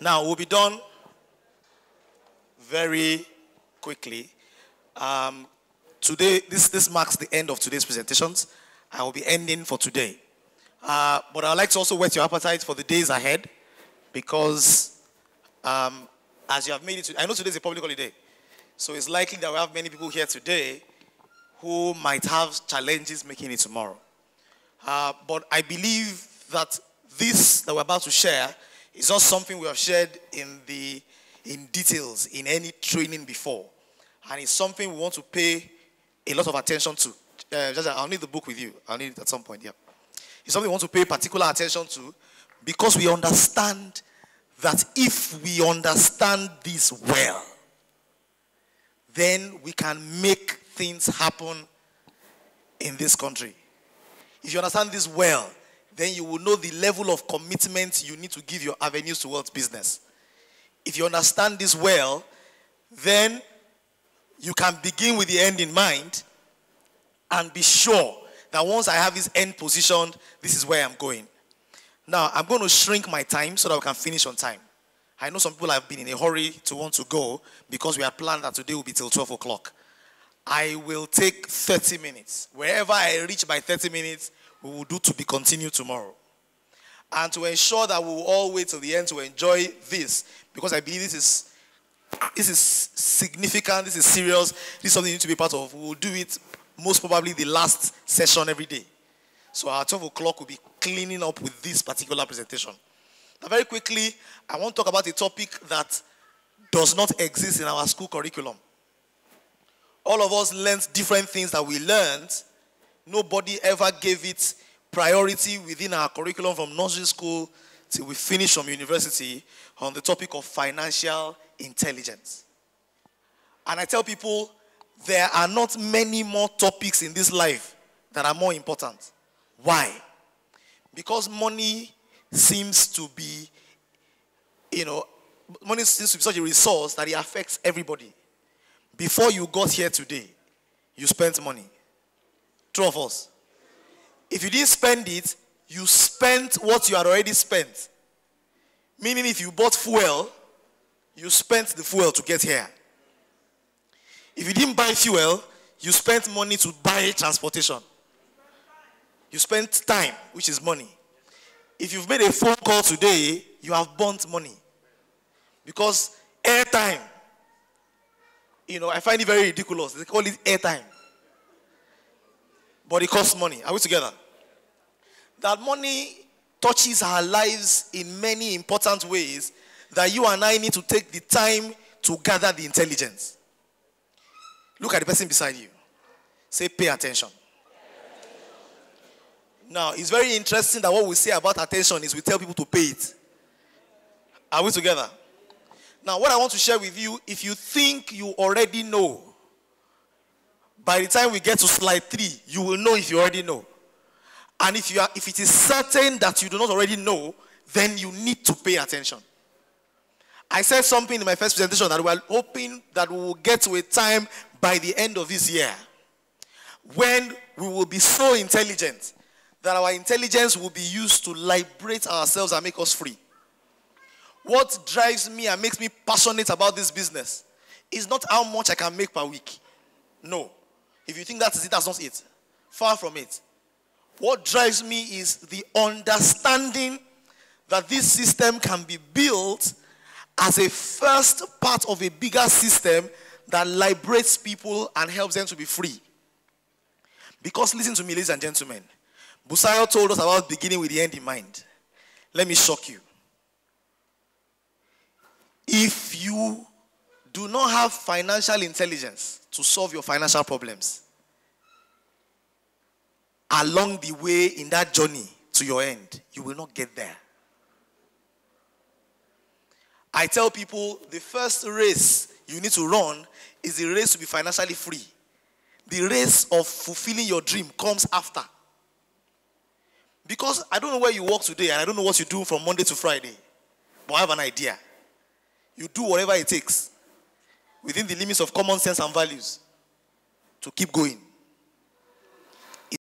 Now, we'll be done very quickly. Today, this marks the end of today's presentations. I will be ending for today. But I'd like to also whet your appetite for the days ahead, because as you have made it, I know today is a public holiday, so it's likely that we have many people here today who might have challenges making it tomorrow. But I believe that this that we're about to share is not something we have shared in details in any training before. And it's something we want to pay a lot of attention to. I'll need the book with you. I'll need it at some point, yeah. It's something we want to pay particular attention to, because we understand that if we understand this well, then we can make things happen in this country. If you understand this well, then you will know the level of commitment you need to give your avenues towards business. If you understand this well, then you can begin with the end in mind and be sure that once I have this end positioned, this is where I'm going. Now, I'm going to shrink my time so that we can finish on time. I know some people have been in a hurry to want to go because we had planned that today will be till 12 o'clock. I will take 30 minutes. Wherever I reach by 30 minutes, we will do to be continued tomorrow. And to ensure that we will all wait till the end to enjoy this, because I believe this is significant, this is serious, this is something you need to be part of. We will do it most probably the last session every day. So at 12 o'clock, we'll be cleaning up with this particular presentation. Now, very quickly, I want to talk about a topic that does not exist in our school curriculum. All of us learned different things that we learned. Nobody ever gave it priority within our curriculum from nursery school till we finish from university on the topic of financial intelligence. And I tell people, there are not many more topics in this life that are more important. Why? Because money seems to be, money seems to be such a resource that it affects everybody. Before you got here today, you spent money. True of us. If you didn't spend it, you spent what you had already spent. Meaning if you bought fuel, you spent the fuel to get here. If you didn't buy fuel, you spent money to buy transportation. You spent time, which is money. If you've made a phone call today, you have burnt money. Because airtime, I find it very ridiculous. They call it airtime. But it costs money. Are we together? That money touches our lives in many important ways that you and I need to take the time to gather the intelligence. Look at the person beside you. Say, pay attention. Now, it's very interesting that what we say about attention is we tell people to pay it. Are we together? Now, what I want to share with you, if you think you already know, by the time we get to slide 3, you will know if you already know. And if it is certain that you do not already know, then you need to pay attention. I said something in my first presentation that we are hoping that we will get to a time by the end of this year when we will be so intelligent that our intelligence will be used to liberate ourselves and make us free. What drives me and makes me passionate about this business is not how much I can make per week. No. If you think that is it, that's not it. Far from it. What drives me is the understanding that this system can be built as a first part of a bigger system that liberates people and helps them to be free. Because listen to me, ladies and gentlemen. Busayo told us about beginning with the end in mind. Let me shock you. If you do not have financial intelligence to solve your financial problems, along the way in that journey to your end, you will not get there. I tell people the first race you need to run is the race to be financially free. The race of fulfilling your dream comes after. Because I don't know where you work today and I don't know what you do from Monday to Friday. But I have an idea. You do whatever it takes within the limits of common sense and values to keep going.